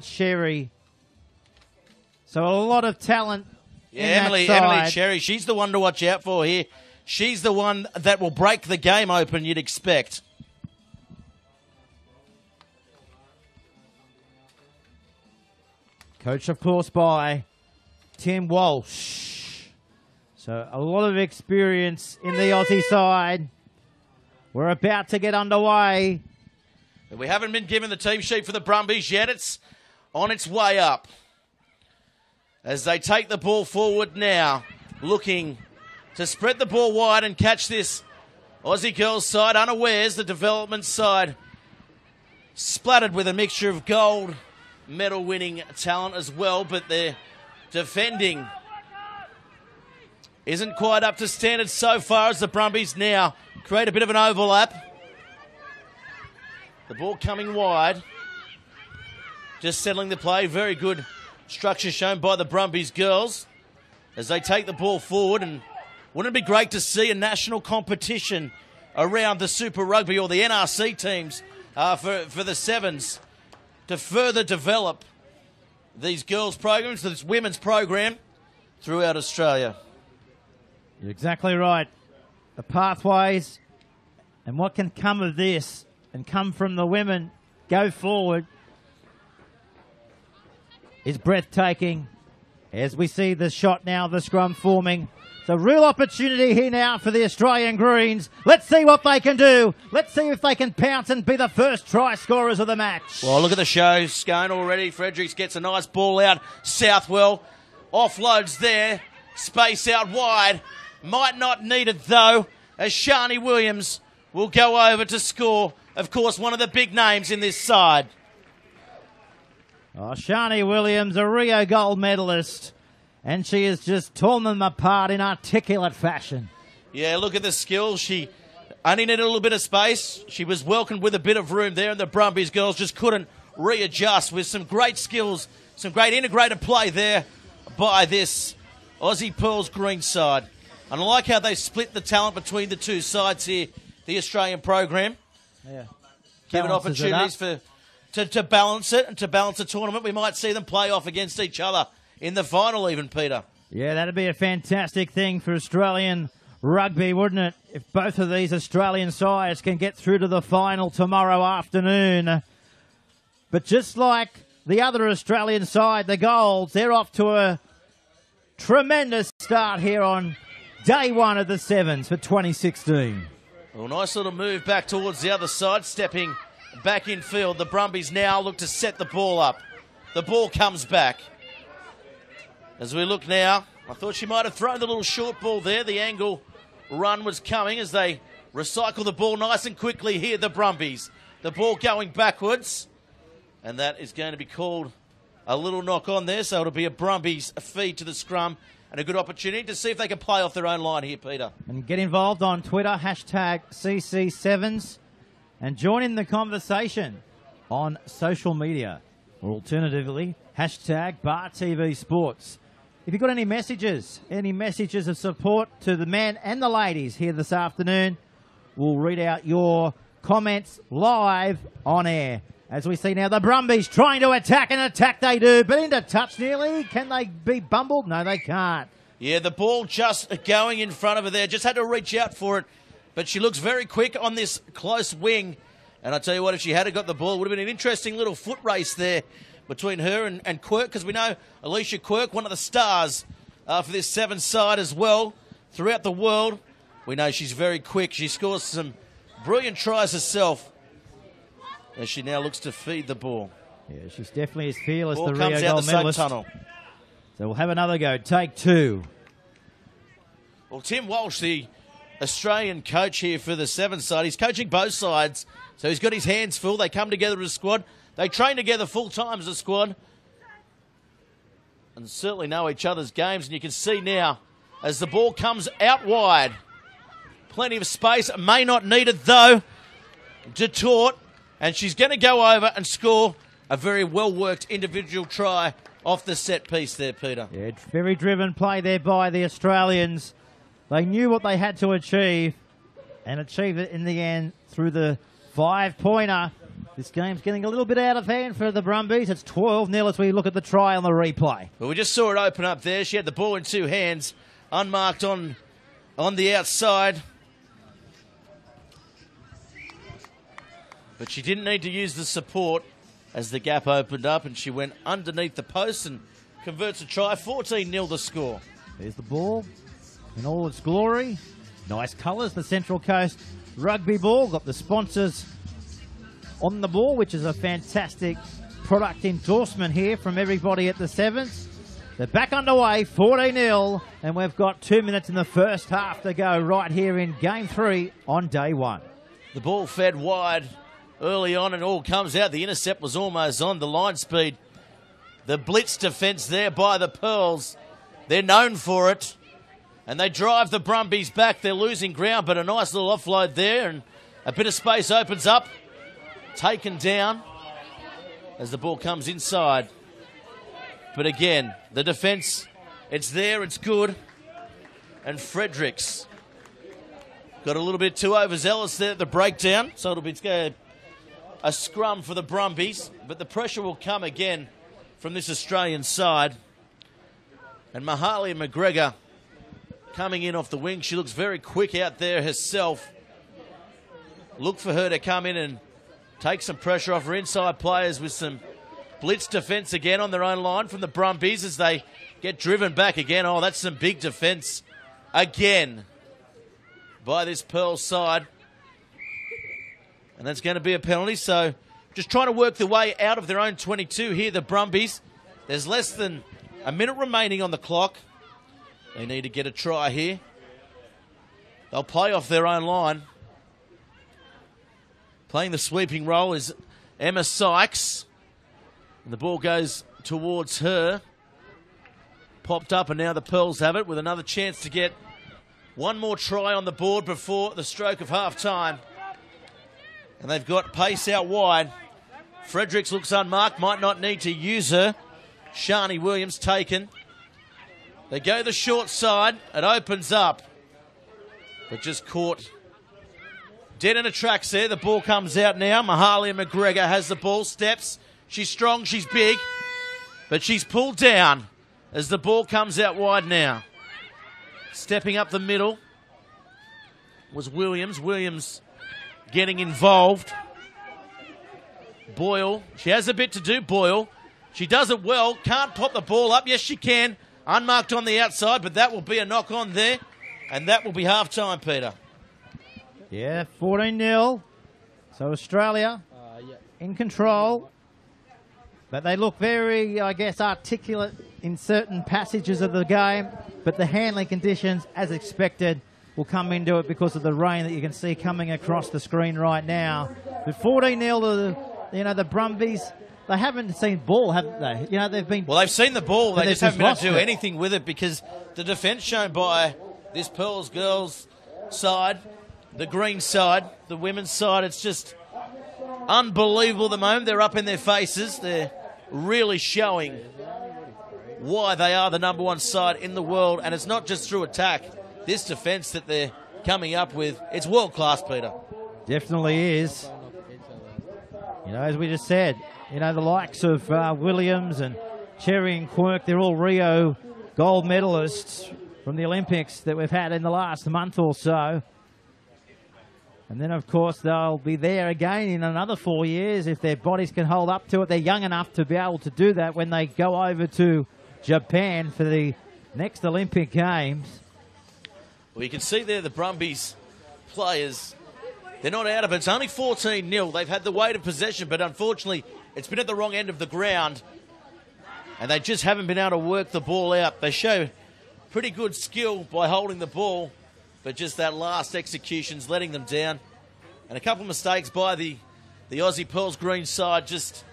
Sherry. So a lot of talent. Yeah, Emily Sherry, she's the one to watch out for here. She's the one that will break the game open, you'd expect. Coached, of course, by Tim Walsh. So a lot of experience in the Aussie side. We're about to get underway. We haven't been given the team sheet for the Brumbies yet. It's on its way up. As they take the ball forward now, looking to spread the ball wide and catch this Aussie girls side unawares. The development side splattered with a mixture of gold medal winning talent as well, but their defending isn't quite up to standard so far as the Brumbies now create a bit of an overlap. The ball coming wide. Just settling the play. Very good structure shown by the Brumbies girls as they take the ball forward. And wouldn't it be great to see a national competition around the Super Rugby or the NRC teams for the Sevens to further develop these girls' programs, this women's program throughout Australia? You're exactly right. The pathways and what can come of this and come from the women go forward is breathtaking. As we see the shot now, the scrum forming. It's a real opportunity here now for the Australian Greens. Let's see what they can do. Let's see if they can pounce and be the first try scorers of the match. Well, look at the show. Scone already. Fredericks gets a nice ball out. Southwell offloads there. Space out wide. Might not need it though, as Shani Williams will go over to score. Of course, one of the big names in this side. Oh, Shani Williams, a Rio gold medalist, and she has just torn them apart in articulate fashion. Yeah, look at the skills. She only needed a little bit of space. She was welcomed with a bit of room there, and the Brumbies girls just couldn't readjust with some great skills, some great integrated play there by this Aussie Pearls Green side. And I like how they split the talent between the two sides here, the Australian program. Yeah. Give it opportunities to balance it and to balance the tournament. We might see them play off against each other in the final even, Peter. Yeah, that'd be a fantastic thing for Australian rugby, wouldn't it? If both of these Australian sides can get through to the final tomorrow afternoon. But just like the other Australian side, the Golds, they're off to a tremendous start here on day one of the Sevens for 2016. Well, nice little move back towards the other side, stepping back in field. The Brumbies now look to set the ball up. The ball comes back. As we look now, I thought she might have thrown the little short ball there. The angle run was coming as they recycle the ball nice and quickly here, the Brumbies. The ball going backwards, and that is going to be called a little knock on there, so it'll be a Brumbies feed to the scrum. And a good opportunity to see if they can play off their own line here, Peter. And get involved on Twitter, hashtag CC7S, and join in the conversation on social media. Or alternatively, hashtag Bar TV Sports. If you've got any messages of support to the men and the ladies here this afternoon, we'll read out your comments live on air. As we see now, the Brumbies trying to attack, and attack they do, but into touch nearly. Can they be bumbled? No, they can't. Yeah, the ball just going in front of her there. Just had to reach out for it, but she looks very quick on this close wing. And I tell you what, if she had got the ball, it would have been an interesting little foot race there between her and Quirk, because we know Alicia Quirk, one of the stars for this Sevens side as well, throughout the world. We know she's very quick. She scores some brilliant tries herself, as she now looks to feed the ball. Yeah, she's definitely as fearless, Ball the comes Rio out gold the medalist. same tunnel. So we'll have another go. Take two. Well, Tim Walsh, the Australian coach here for the Sevens side, he's coaching both sides, so he's got his hands full. They come together as a squad. They train together full time as a squad and certainly know each other's games. And you can see now as the ball comes out wide, plenty of space. May not need it though. Detort. And she's going to go over and score a very well-worked individual try off the set piece there, Peter. Yeah, very driven play there by the Australians. They knew what they had to achieve and achieved it in the end through the five-pointer. This game's getting a little bit out of hand for the Brumbies. It's 12-0 as we look at the try on the replay. Well, we just saw it open up there. She had the ball in two hands, unmarked on the outside. But she didn't need to use the support as the gap opened up, and she went underneath the post and converts a try. 14-0 the score. There's the ball in all its glory. Nice colours, the Central Coast rugby ball. Got the sponsors on the ball, which is a fantastic product endorsement here from everybody at the Sevens. They're back underway, 14-0, and we've got 2 minutes in the first half to go right here in Game 3 on day one. The ball fed wide early on and all comes out. The intercept was almost on the line speed. The blitz defence there by the Pearls. They're known for it. And they drive the Brumbies back. They're losing ground, but a nice little offload there, and a bit of space opens up. Taken down as the ball comes inside. But again, the defence, it's there, it's good. And Fredericks got a little bit too overzealous there at the breakdown, so it'll be a scrum for the Brumbies, but the pressure will come again from this Australian side. And Mahali McGregor coming in off the wing. She looks very quick out there herself. Look for her to come in and take some pressure off her inside players with some blitz defence again on their own line from the Brumbies as they get driven back again. Oh, that's some big defence again by this Pearl side. And that's going to be a penalty. So just trying to work their way out of their own 22 here, the Brumbies. There's less than a minute remaining on the clock. They need to get a try here. They'll play off their own line. Playing the sweeping role is Emma Sykes. And the ball goes towards her. Popped up, and now the Pearls have it with another chance to get one more try on the board before the stroke of half-time. And they've got pace out wide. Fredericks looks unmarked, might not need to use her. Shani Williams taken. They go the short side. It opens up. But just caught dead in the tracks there. The ball comes out now. Mahali McGregor has the ball, steps. She's strong, she's big. But she's pulled down as the ball comes out wide now. Stepping up the middle was Williams. Williams getting involved. Boyle. She has a bit to do, Boyle. She does it well. Can't pop the ball up. Yes, she can. Unmarked on the outside, but that will be a knock on there. And that will be half-time, Peter. Yeah, 14-0. So Australia in control. But they look very, I guess, articulate in certain passages of the game. But the handling conditions, as expected, will come into it because of the rain that you can see coming across the screen right now. But 14-0 to the Brumbies. They haven't seen ball, haven't they? You know, they've been... Well, they've seen the ball. They just haven't been able to do it. anything with it because the defence shown by this Pearls girls side, the green side, the women's side, it's just unbelievable at the moment. They're up in their faces. They're really showing why they are the number one side in the world, and it's not just through attack. This defence that they're coming up with, it's world-class, Peter. Definitely is. You know, as we just said, you know, the likes of Williams and Cherry and Quirk, they're all Rio gold medalists from the Olympics that we've had in the last month or so. And then, of course, they'll be there again in another 4 years if their bodies can hold up to it. They're young enough to be able to do that when they go over to Japan for the next Olympic Games. Well, you can see there the Brumbies players, they're not out of it. It's only 14-0. They've had the weight of possession, but unfortunately, it's been at the wrong end of the ground. And they just haven't been able to work the ball out. They show pretty good skill by holding the ball, but just that last execution's letting them down. And a couple of mistakes by the Aussie Pearls green side, just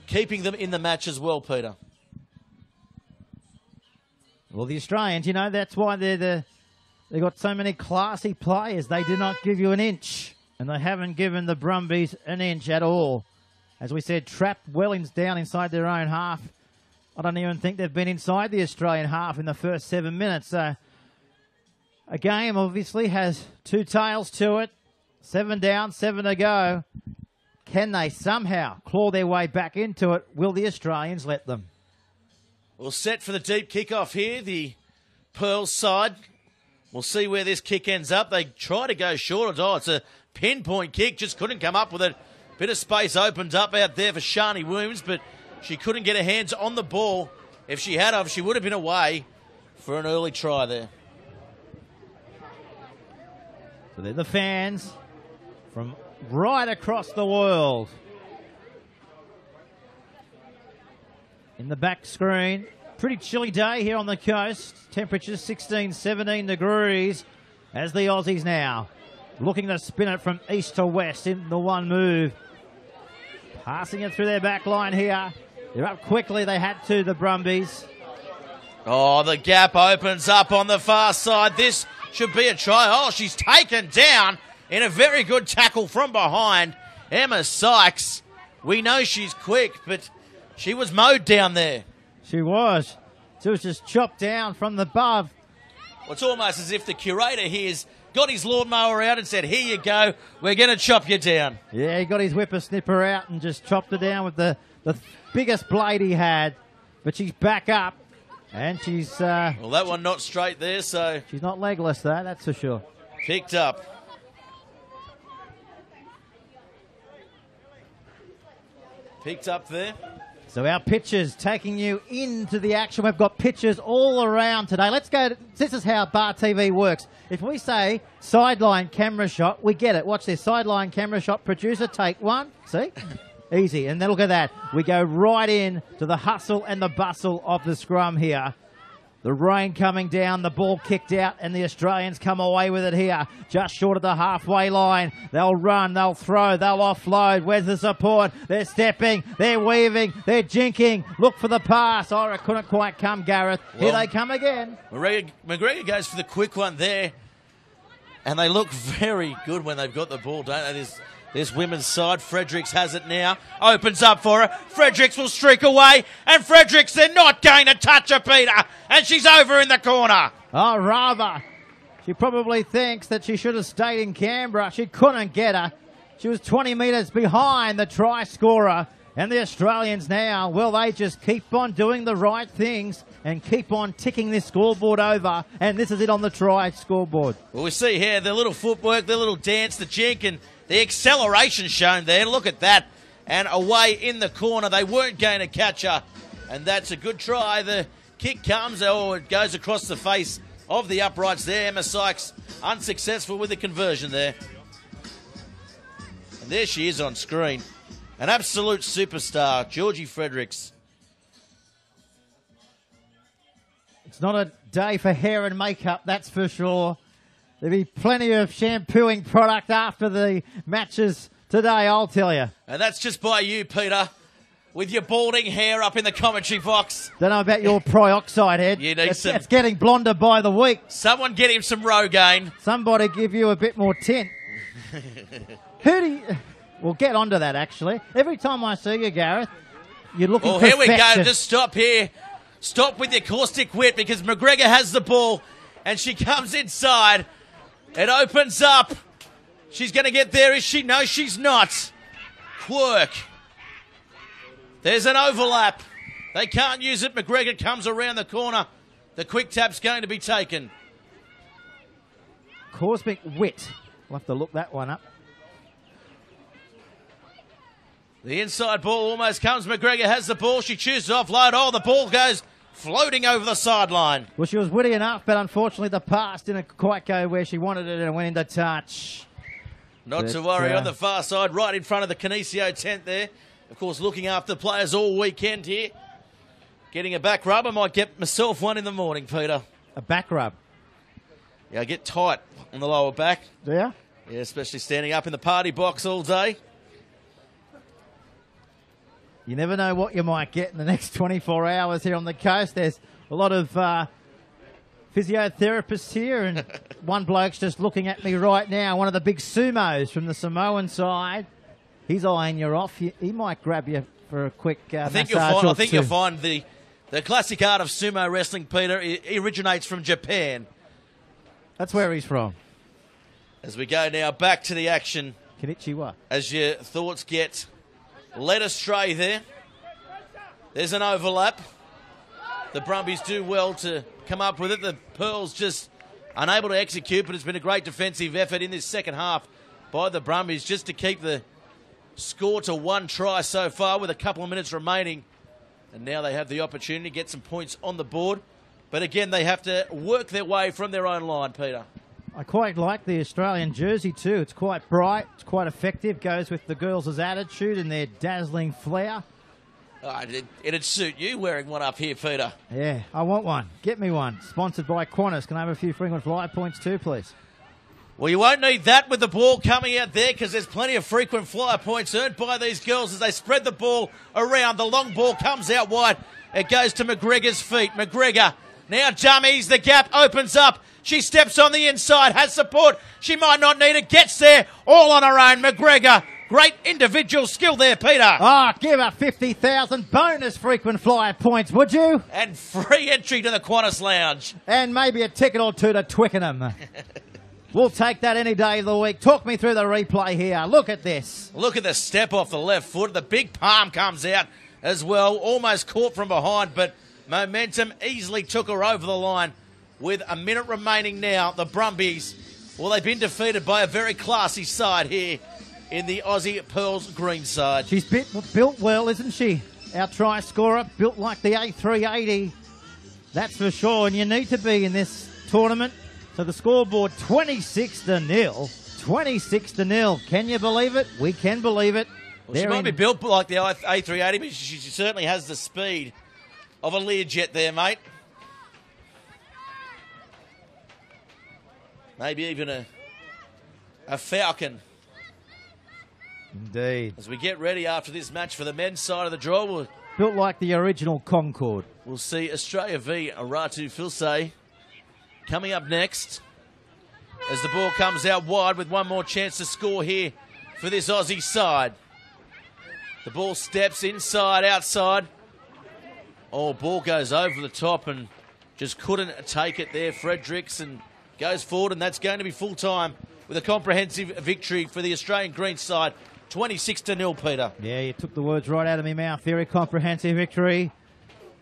keeping them in the match as well, Peter. Well, the Australians, you know, that's why they've got so many classy players. They do not give you an inch, and they haven't given the Brumbies an inch at all. As we said, trapped Wellings down inside their own half. I don't even think they've been inside the Australian half in the first 7 minutes. A game obviously has two tails to it. 7 down, 7 to go. Can they somehow claw their way back into it? Will the Australians let them? Well, set for the deep kickoff here, the Pearls side. We'll see where this kick ends up. They try to go short. Oh, it's a pinpoint kick. Just couldn't come up with it. Bit of space opened up out there for Shani Williams, but she couldn't get her hands on the ball. If she had, she would have been away for an early try there. So they're the fans from right across the world. In the back screen, pretty chilly day here on the coast. Temperatures 16, 17 degrees as the Aussies now looking to spin it from east to west in the one move. Passing it through their back line here. They're up quickly. They had to, the Brumbies. Oh, the gap opens up on the far side. This should be a try. Oh, she's taken down in a very good tackle from behind. Emma Sykes. We know she's quick, but she was mowed down there. She was. She was just chopped down from the above. Well, it's almost as if the curator here's got his lawnmower out and said, here you go, we're going to chop you down. Yeah, he got his whippersnipper out and just chopped her down with the biggest blade he had. But she's back up, and she's... well, that one not straight there, so... She's not legless, though, that's for sure. Picked up. Picked up there. So our pitchers taking you into the action. We've got pitchers all around today. Let's go. This is how Bar TV works. If we say sideline camera shot, we get it. Watch this. Sideline camera shot. Producer, take one. See? Easy. And then look at that. We go right in to the hustle and the bustle of the scrum here. The rain coming down, the ball kicked out, and the Australians come away with it here. Just short of the halfway line. They'll run, they'll throw, they'll offload. Where's the support? They're stepping, they're weaving, they're jinking. Look for the pass. Oh, it couldn't quite come, Gareth. Here they come again. McGregor goes for the quick one there. And they look very good when they've got the ball, don't they? This women's side, Fredericks has it now. Opens up for her. Fredericks will streak away. And Fredericks, they're not going to touch her, Peter. And she's over in the corner. Oh, rather. She probably thinks that she should have stayed in Canberra. She couldn't get her. She was 20 metres behind the try scorer. And the Australians now, well, they just keep on doing the right things and keep on ticking this scoreboard over. And this is it on the try scoreboard. Well, we see here the little footwork, the little dance, the jink, and the acceleration shown there. Look at that. And away in the corner. They weren't going to catch her. And that's a good try. The kick comes. Oh, it goes across the face of the uprights there. Emma Sykes unsuccessful with the conversion there. And there she is on screen. An absolute superstar, Georgie Fredericks. It's not a day for hair and makeup, that's for sure. There'll be plenty of shampooing product after the matches today, I'll tell you. And that's just by you, Peter, with your balding hair up in the commentary box. Don't know about your peroxide head. You need some... It's getting blonder by the week. Someone get him some Rogaine. Somebody give you a bit more tint. Who do you... We'll get onto that, actually. Every time I see you, Gareth, you're looking for here we go. Just stop here. Stop with your caustic wit because McGregor has the ball and she comes inside. It opens up. She's going to get there, is she? No, she's not. Quirk. There's an overlap. They can't use it. McGregor comes around the corner. The quick tap's going to be taken. Caustic wit. We'll have to look that one up. The inside ball almost comes. McGregor has the ball. She chooses to offload. Oh, the ball goes floating over the sideline. Well, she was witty enough, but unfortunately the pass didn't quite go where she wanted it and it went into touch. Not to worry on the far side, right in front of the Kinesio tent there. Of course, looking after players all weekend here. Getting a back rub. I might get myself one in the morning, Peter. A back rub? Yeah, I get tight on the lower back. Do you? Yeah, especially standing up in the party box all day. You never know what you might get in the next 24 hours here on the coast. There's a lot of physiotherapists here, and one bloke's just looking at me right now, one of the big sumos from the Samoan side. He's eyeing you off. He might grab you for a quick massage. I think you'll find the classic art of sumo wrestling, Peter, it originates from Japan. That's where he's from. As we go now back to the action. Konnichiwa. As your thoughts get led astray there. There's an overlap. The Brumbies do well to come up with it. The Pearls just unable to execute, but it's been a great defensive effort in this second half by the Brumbies just to keep the score to 1 try so far with a couple of minutes remaining. And now they have the opportunity to get some points on the board. But again, they have to work their way from their own line, Peter. I quite like the Australian jersey too. It's quite bright, it's quite effective, goes with the girls' attitude and their dazzling flair. Oh, it'd suit you wearing one up here, Peter. Yeah, I want one. Get me one. Sponsored by Qantas. Can I have a few frequent flyer points too, please? Well, you won't need that with the ball coming out there because there's plenty of frequent flyer points earned by these girls as they spread the ball around. The long ball comes out wide. It goes to McGregor's feet. McGregor now dummies. The gap opens up. She steps on the inside, has support. She might not need it. Gets there all on her own. McGregor, great individual skill there, Peter. Oh, give her 50,000 bonus frequent flyer points, would you? And free entry to the Qantas Lounge. And maybe a ticket or two to Twickenham. We'll take that any day of the week. Talk me through the replay here. Look at this. Look at the step off the left foot. The big palm comes out as well. Almost caught from behind, but momentum easily took her over the line. With a minute remaining now, the Brumbies, well, they've been defeated by a very classy side here in the Aussie Pearls green side. She's built well, isn't she? Our try scorer, built like the A380. That's for sure, and you need to be in this tournament. So the scoreboard, 26-0. 26-0. Can you believe it? We can believe it. Well, she might be built like the A380, but she certainly has the speed of a Learjet there, mate. Maybe even a Falcon. Indeed. As we get ready after this match for the men's side of the draw, built like the original Concorde. We'll see Australia v Ratu Filse coming up next. As the ball comes out wide with one more chance to score here for this Aussie side. The ball steps inside, outside. Oh, ball goes over the top and just couldn't take it there. Fredericks goes forward, and that's going to be full time with a comprehensive victory for the Australian green side. 26-0, Peter. Yeah, you took the words right out of my mouth. Very comprehensive victory.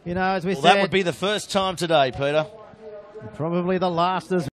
You know, as we said, that would be the first time today, Peter. Probably the last as